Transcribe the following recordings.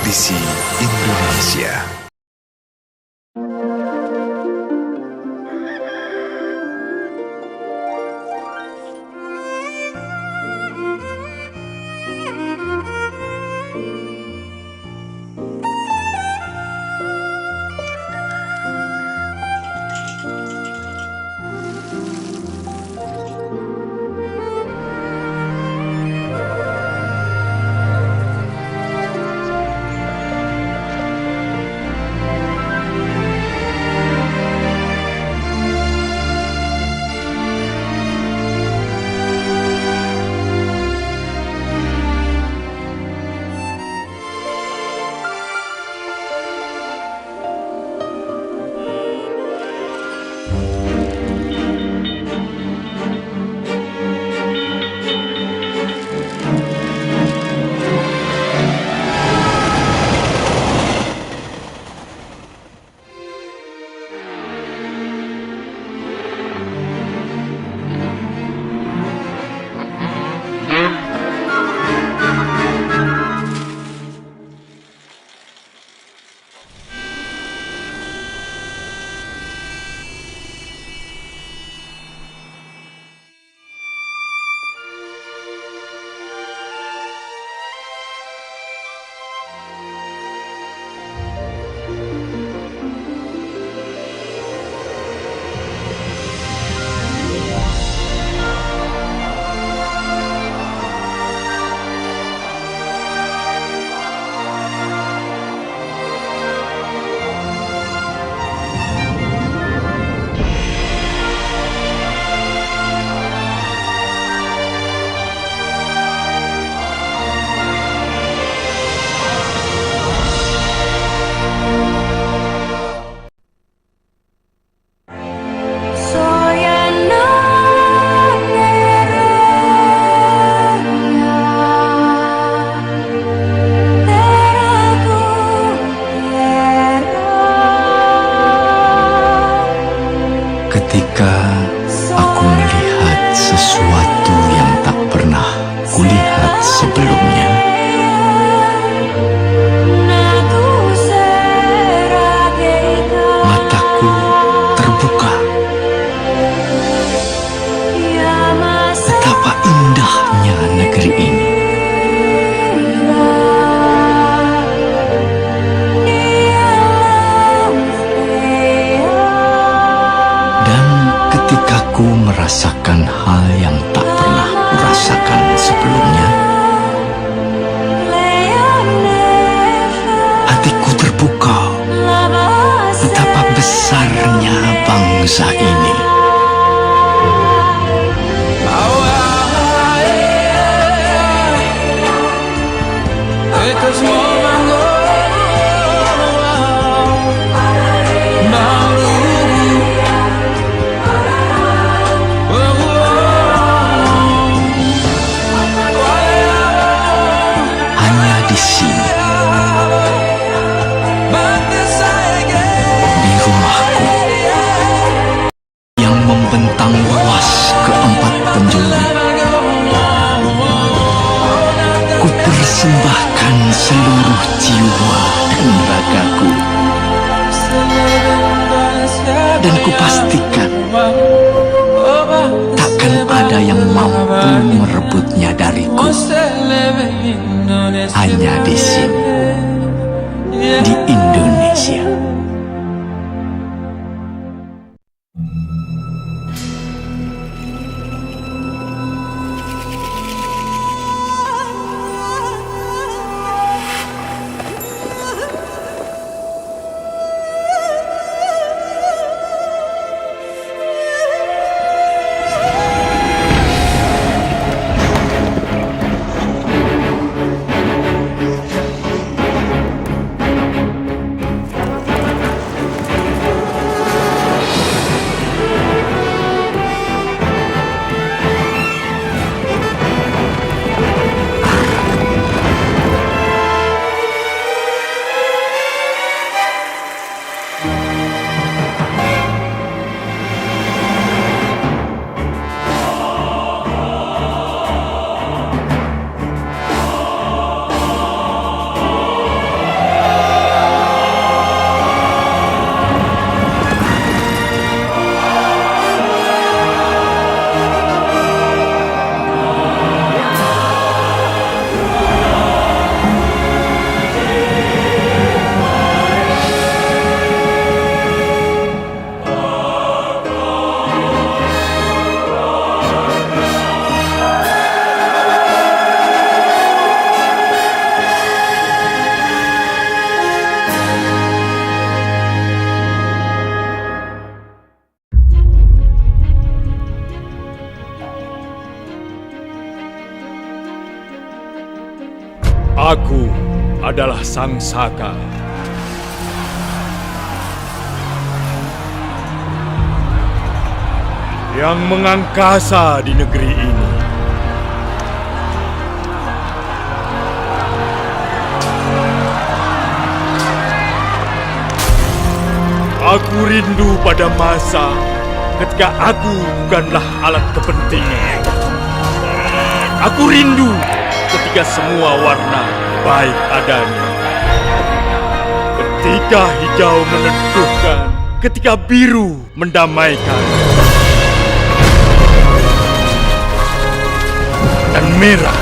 Tradisi Indonesia. Ketika aku melihat sesuatu yang tak pernah kulihat sebelumnya, mataku terbuka. Betapa indahnya negeri ini. Ketika ku merasakan hal yang tak pernah kurasakan sebelumnya, hatiku terbuka. Betapa besarnya bangsa ini. Membentang luas ke 4 penjuru, ku persembahkan seluruh jiwa dan ragaku, dan ku pastikan takkan ada yang mampu merebutnya dariku. Hanya di sini, di Indonesia. Aku adalah Sang Saka. Yang mengangkasa di negeri ini. Aku rindu pada masa ketika aku bukanlah alat kepentingan. Aku rindu ketika semua warna baik adanya. Ketika hijau meneduhkan, ketika biru mendamaikan. Dan merah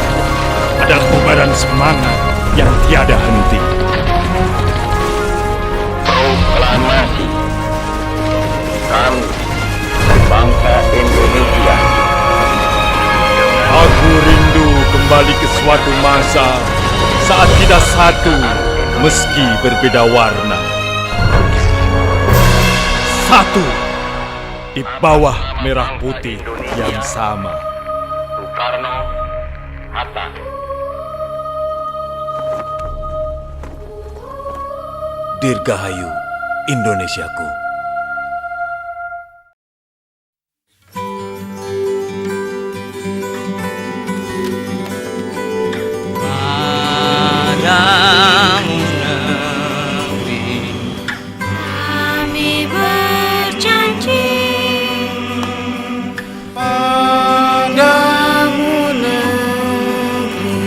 adalah kobaran semangat yang tiada henti. Proklamasi kami bangsa Indonesia. Aku rindu kembali ke suatu masa saat kita satu meski berbeda warna. Satu di bawah merah putih yang sama. Soekarno, Hatta. Dirgahayu Indonesiaku. Padamu negeri kami berjanji, padamu negeri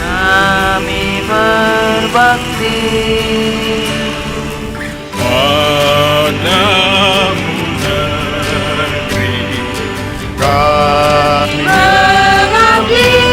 kami berbakti, Padamu negeri kami berbakti.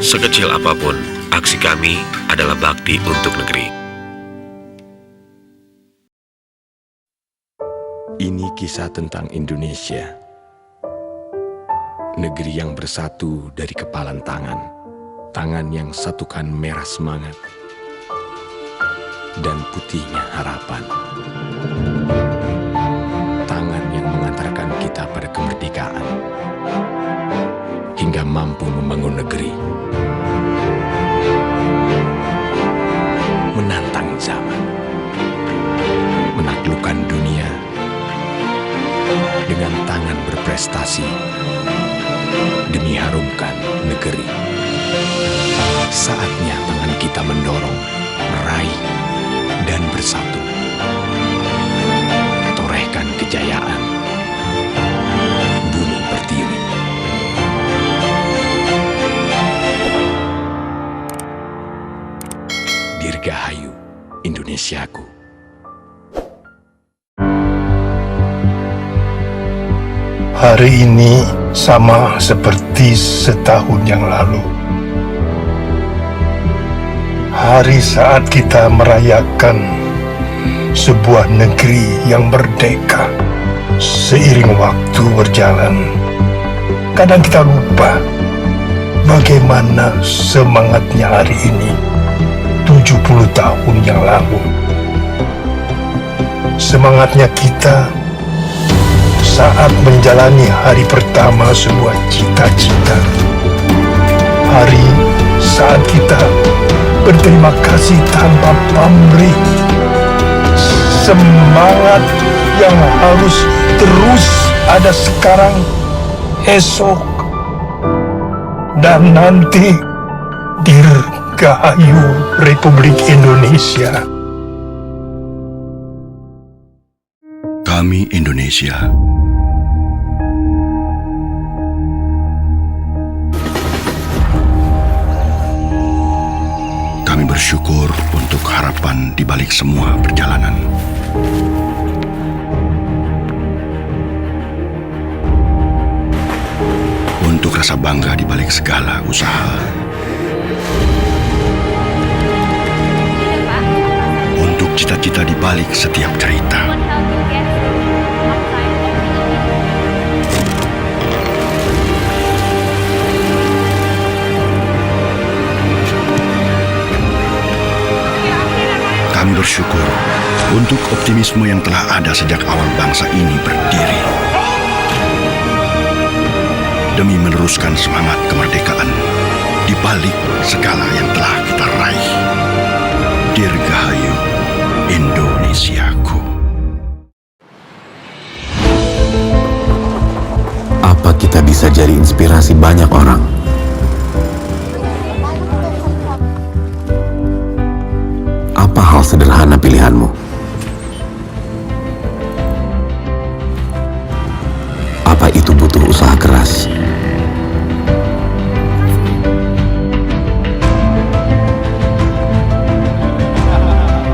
Sekecil apapun, aksi kami adalah bakti untuk negeri. Ini kisah tentang Indonesia. Negeri yang bersatu dari kepalan tangan. Tangan yang satukan merah semangat dan putihnya harapan. Tangan yang mengantarkan kita pada kemerdekaan hingga mampu membangun negeri. Menantang zaman, menaklukkan dunia dengan tangan berprestasi demi harumkan negeri. Saatnya tangan kita mendorong, meraih, dan bersatu. Torehkan kejayaan, bumi berdiri. Dirgahayu Indonesiaku. Hari ini sama seperti setahun yang lalu. Hari saat kita merayakan sebuah negeri yang merdeka. Seiring waktu berjalan, kadang kita lupa bagaimana semangatnya hari ini 70 tahun yang lalu. Semangatnya kita saat menjalani hari pertama sebuah cita-cita. Hari saat kita berterima kasih tanpa pamrih. Semangat yang harus terus ada sekarang, esok, dan nanti. Dirgahayu Republik Indonesia. Kami Indonesia. Kami bersyukur untuk harapan di balik semua perjalanan. Untuk rasa bangga di balik segala usaha. Untuk cita-cita di balik setiap cerita. akan bersyukur untuk optimisme yang telah ada sejak awal bangsa ini berdiri. Demi meneruskan semangat kemerdekaan di balik segala yang telah kita raih. Dirgahayu Indonesiaku. Apa kita bisa jadi inspirasi banyak orang? Apa hal sederhana pilihanmu? Apa itu butuh usaha keras?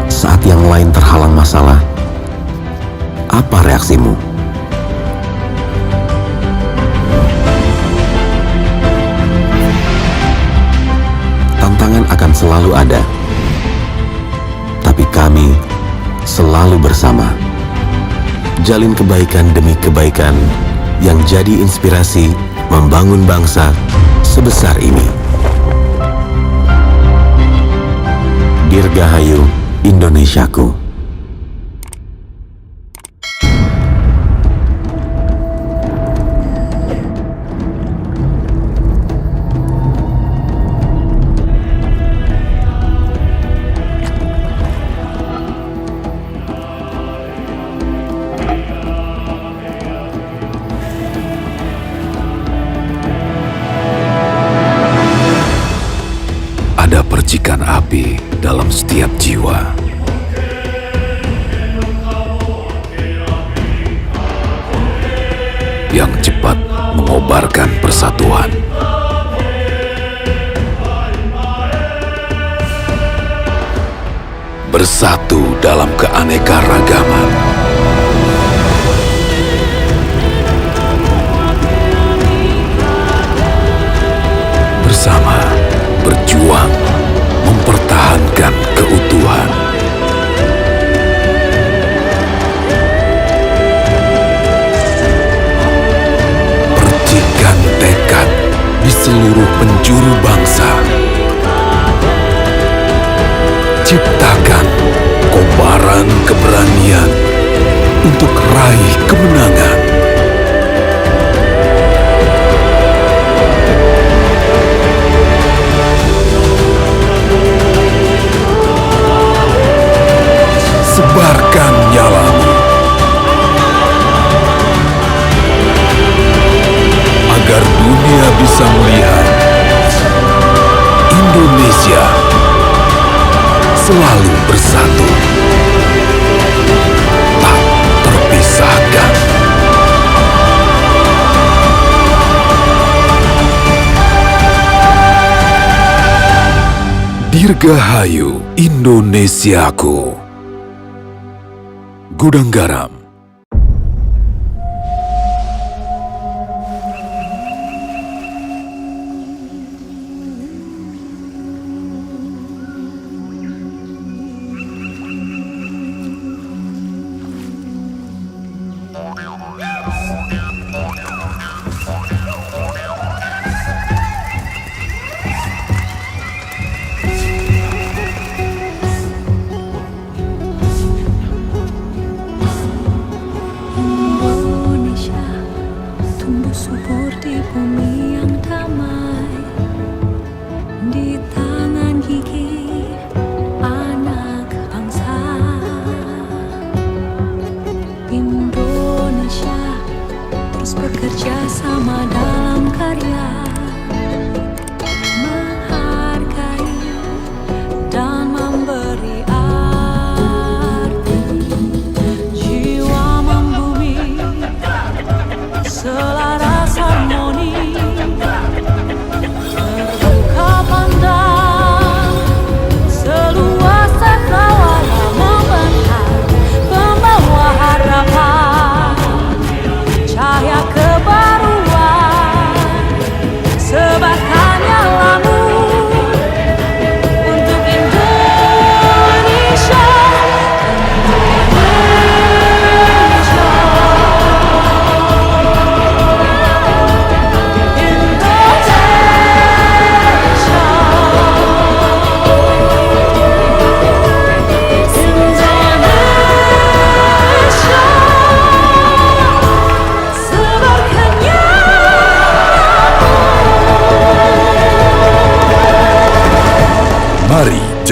Saat yang lain terhalang masalah, apa reaksimu? Tantangan akan selalu ada, tapi kami selalu bersama. Jalin kebaikan demi kebaikan yang jadi inspirasi membangun bangsa sebesar ini. Dirgahayu Indonesiaku. Ada percikan api dalam setiap jiwa. Yang cepat mengobarkan persatuan. Bersatu dalam keanekaragaman. Bersama berjuang mempertahankan keutuhan. Percikan tekad di seluruh penjuru bangsa. Ciptakan kobaran keberanian untuk raih kemenangan. Sebarkan nyalamu agar dunia bisa melihat Indonesia selalu bersatu, tak terpisahkan. Dirgahayu Indonesiaku. Gudang Garam.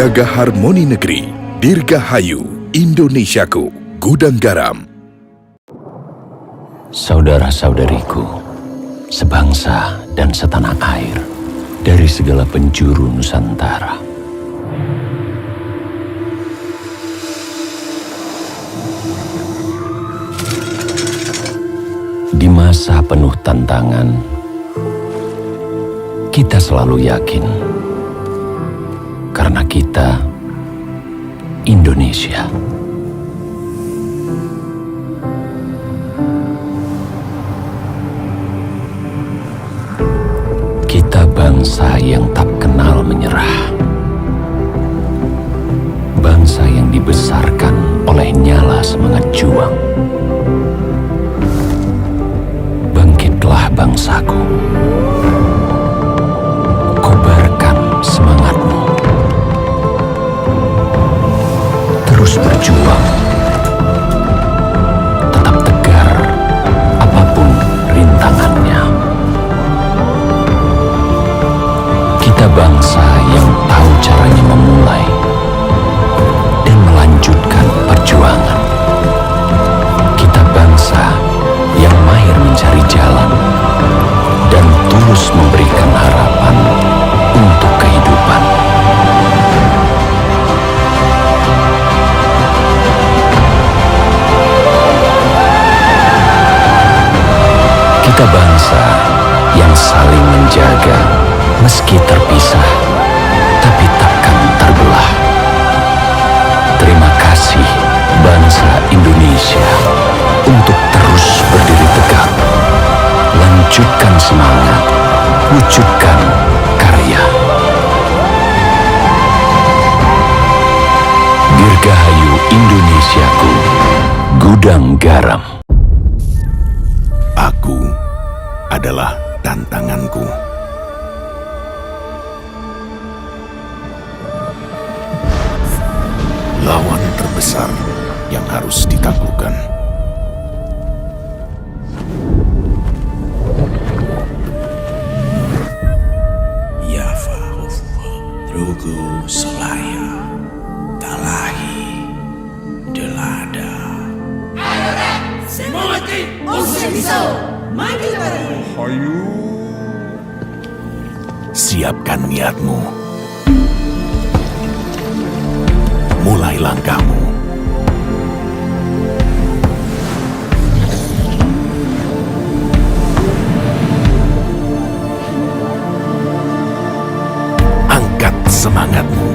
Jaga harmoni negeri. Dirgahayu Indonesiaku, gudang garam. Saudara-saudariku, sebangsa dan setanah air dari segala penjuru Nusantara. Di masa penuh tantangan, kita selalu yakin karena kita Indonesia. Kita bangsa yang tak kenal menyerah. Bangsa yang dibesarkan oleh nyala semangat juang. Bangkitlah bangsaku. Kobarkan semangatmu. Terus berjuang. Tetap tegar apapun rintangannya. Kita bangsa yang tahu caranya memulai dan melanjutkan perjuangan. Kita bangsa yang mahir mencari jalan dan tulus memberikan harapan untuk kehidupan. Kita bangsa yang saling menjaga meski terpisah, tapi takkan terbelah. Terima kasih bangsa Indonesia untuk terus berdiri tegak. Lanjutkan semangat, wujudkan karya. Dirgahayu Indonesiaku, gudang garam. Aku adalah tantanganku. Lawan terbesar yang harus ditaklukkan. Yafa Drugu Selaya Talahi Delada. Semangat Osenso maju bareng. Siapkan niatmu. Mulai langkahmu. Angkat semangatmu.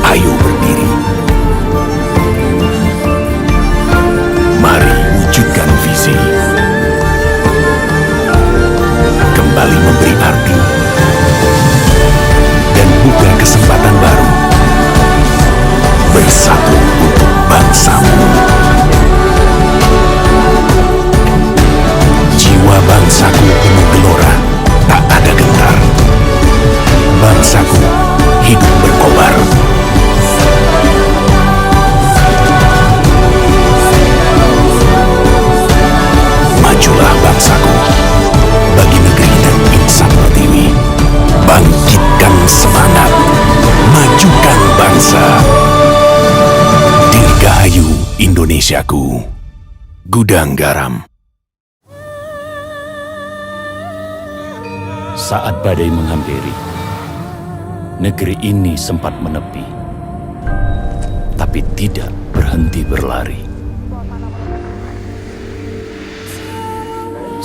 Ayo berdiri. Mari wujudkan visi. Kembali memberi arti dan buka kesempatan baru. Bersatu untuk bangsamu. Jiwa bangsaku penuh gelora, tak ada gentar. Bangsaku hidup berkobar. Majulah bangsaku, bagi negeri dan insan pertiwi. Bangkitkan semangat, majukan bangsa. Dirgahayu Indonesiaku, gudang garam. Saat badai menghampiri, negeri ini sempat menepi, tapi tidak berhenti berlari.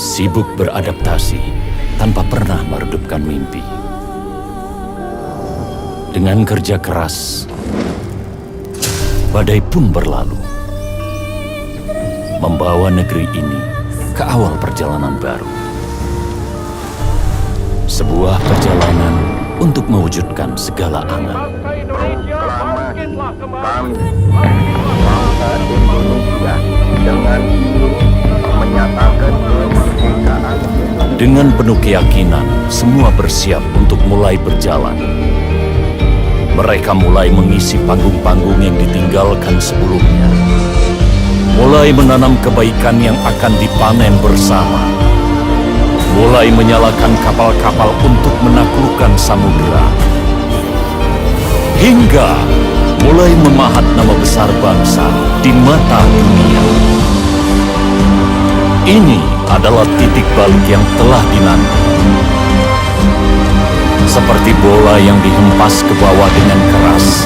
Sibuk beradaptasi tanpa pernah meredupkan mimpi. Dengan kerja keras, badai pun berlalu, membawa negeri ini ke awal perjalanan baru. Sebuah perjalanan untuk mewujudkan segala angan. Bangsa Indonesia dengan menyatakan kemerdekaan. Dengan penuh keyakinan, semua bersiap untuk mulai berjalan. mereka mulai mengisi panggung-panggung yang ditinggalkan sebelumnya. Mulai menanam kebaikan yang akan dipanen bersama. Mulai menyalakan kapal-kapal untuk menaklukkan samudera. Hingga mulai memahat nama besar bangsa di mata dunia. Ini adalah titik balik yang telah dinanti. Seperti bola yang dihempas ke bawah dengan keras,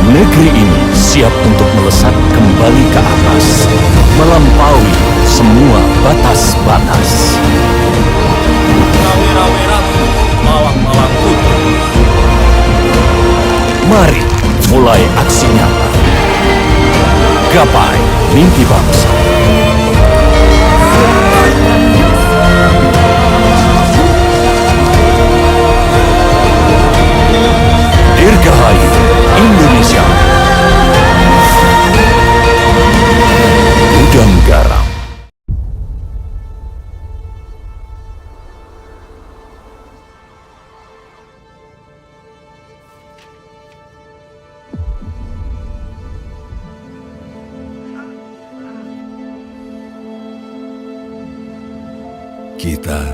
negeri ini siap untuk melesat kembali ke atas, melampaui semua batas-batas. Mawang-mawang putih. Mari mulai aksi nyata. Gapai mimpi bangsa. Dirgahayu Indonesia. Gudang Garam. Kita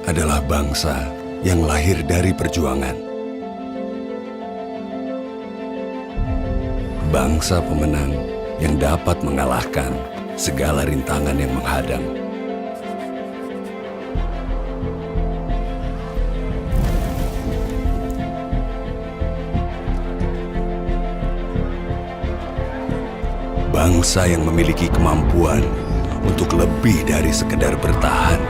adalah bangsa yang lahir dari perjuangan. Bangsa pemenang yang dapat mengalahkan segala rintangan yang menghadang. Bangsa yang memiliki kemampuan untuk lebih dari sekedar bertahan.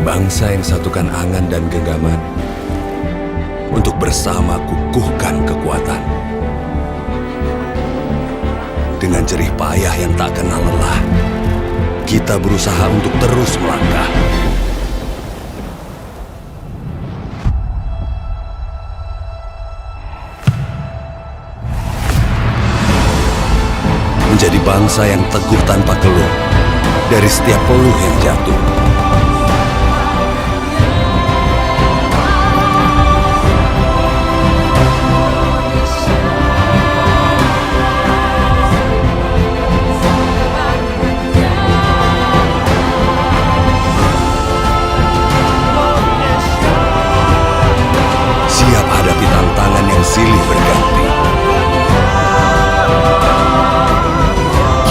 Bangsa yang satukan angan dan genggaman untuk bersama kukuhkan kekuatan. Dengan jerih payah yang tak kenal lelah, kita berusaha untuk terus melangkah. Menjadi bangsa yang teguh tanpa keluh dari setiap peluh yang jatuh. Siap hadapi tantangan yang silih berganti.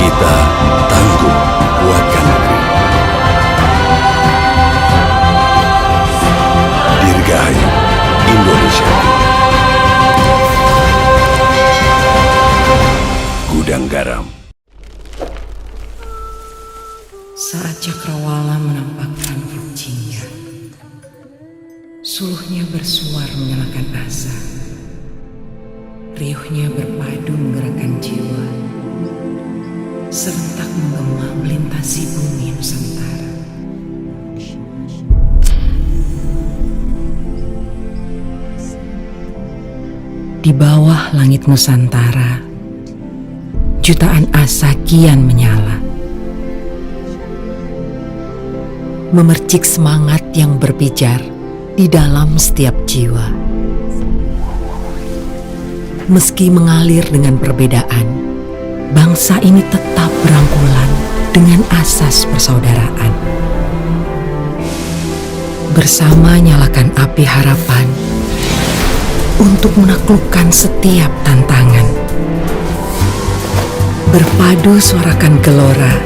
Kita tangguh kuatkan negeri. Dirgahayu Indonesia. Gudang Garam. Saat cakrawala menampakkan runcinya, suluhnya bersuar menyalakan asa. Riuhnya berpadu menggerakkan jiwa, serentak menggema melintasi bumi Nusantara. Di bawah langit Nusantara, jutaan asa kian menyala, memercik semangat yang berpijar di dalam setiap jiwa. Meski mengalir dengan perbedaan, bangsa ini tetap berangkulan dengan asas persaudaraan. Bersama nyalakan api harapan untuk menaklukkan setiap tantangan. Berpadu suarakan gelora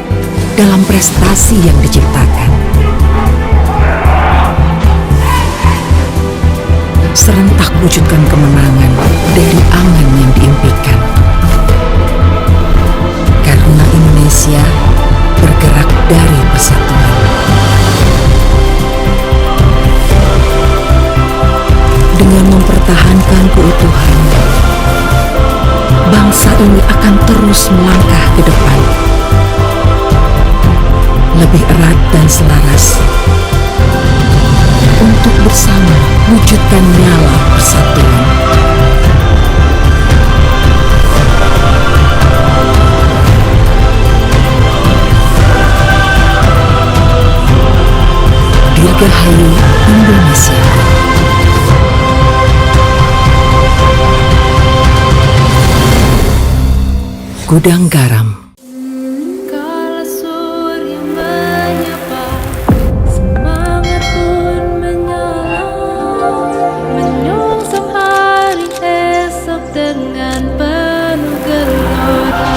dalam prestasi yang diciptakan. Serentak wujudkan kemenangan dari angan yang diimpikan. Karena Indonesia bergerak dari persatuan. Dengan mempertahankan keutuhannya, bangsa ini akan terus melangkah ke depan. Lebih erat dan selaras untuk bersama wujudkan nyala persatuan. Dirgahayu Indonesia. Gudang Garam. Kala surya menyapa, semangat pun menyala, menyongsong hari esok dengan penuh gelora.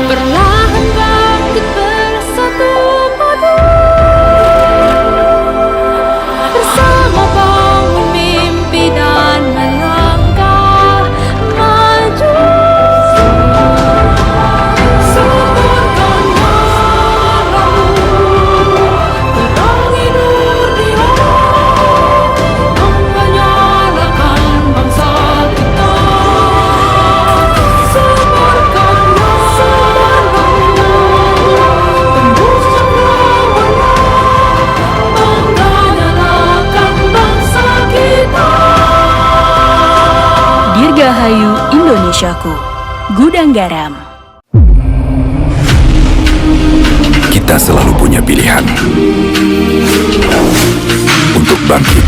Perlahan bangkit bersatu padu, bersama bangun mimpi dan melangkah maju. Suburkan malam, terangi nur di hati, menyalakan bangsa kita. Suburkan malam, tembus cakrawala, bangga nyalakan bangsa kita. Dirgahayu Indonesiaku, Gudang Garam. Kita selalu punya pilihan untuk bangkit.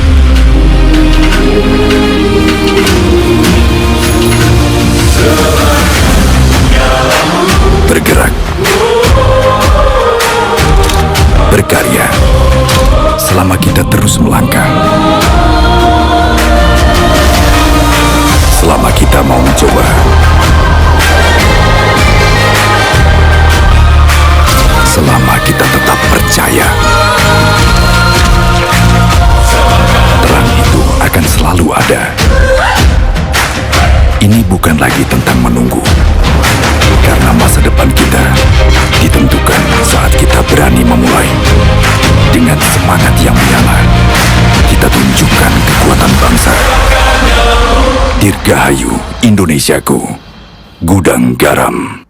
Bergerak. Berkarya. Selama kita terus melangkah. Selama kita mau mencoba. Selama kita tetap percaya, terang itu akan selalu ada. Ini bukan lagi tentang menunggu, karena masa depan kita ditentukan saat kita berani memulai. Dengan semangat yang menyala, kita tunjukkan kekuatan bangsa. Dirgahayu Indonesiaku, Gudang Garam.